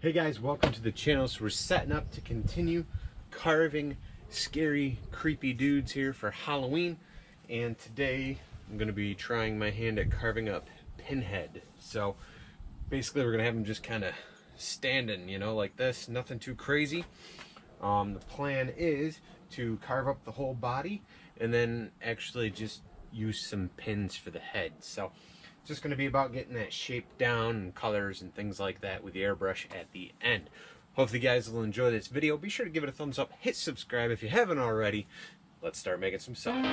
Hey guys, welcome to the channel. So we're setting up to continue carving scary, creepy dudes here for Halloween. And today I'm going to be trying my hand at carving up Pinhead. So basically we're going to have him just kind of standing, you know, like this. Nothing too crazy. The plan is to carve up the whole body and then actually just use some pins for the head. So just going to be about getting that shape down and colors and things like that with the airbrush at the end. Hopefully you guys will enjoy this video. Be sure to give it a thumbs up, hit subscribe if you haven't already. Let's start making some signs.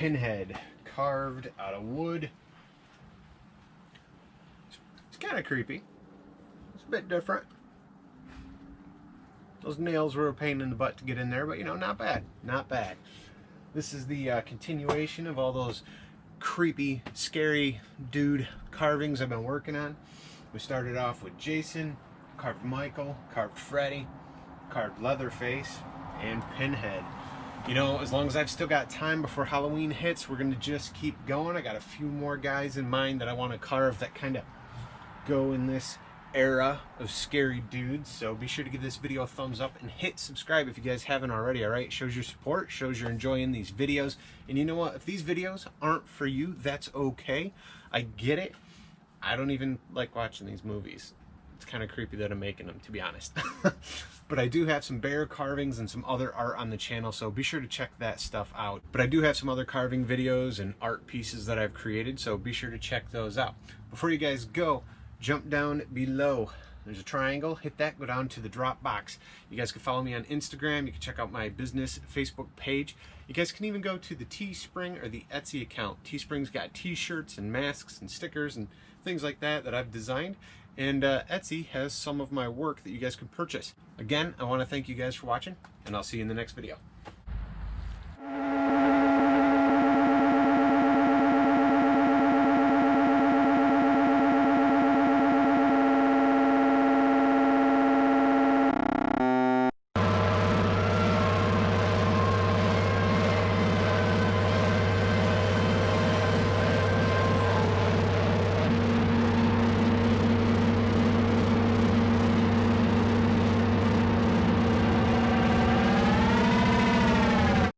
Pinhead carved out of wood. It's kind of creepy. It's a bit different. Those nails were a pain in the butt to get in there, but you know, not bad. Not bad. This is the continuation of all those creepy, scary dude carvings I've been working on. We started off with Jason, carved Michael, carved Freddy, carved Leatherface, and Pinhead. You know, as long as I've still got time before Halloween hits, we're going to just keep going. I got a few more guys in mind that I want to carve that kind of go in this era of scary dudes. So be sure to give this video a thumbs up and hit subscribe if you guys haven't already. All right, it shows your support, shows you're enjoying these videos. And you know what, if these videos aren't for you, that's okay. I get it. I don't even like watching these movies. It's kind of creepy that I'm making them, to be honest. But I do have some bear carvings and some other art on the channel, so be sure to check that stuff out. But I do have some other carving videos and art pieces that I've created, so be sure to check those out. Before you guys go, jump down below. There's a triangle. Hit that. Go down to the drop box. You guys can follow me on Instagram. You can check out my business Facebook page. You guys can even go to the Teespring or the Etsy account. Teespring's got t-shirts and masks and stickers and things like that that I've designed. And Etsy has some of my work that you guys can purchase. Again, I want to thank you guys for watching, and I'll see you in the next video.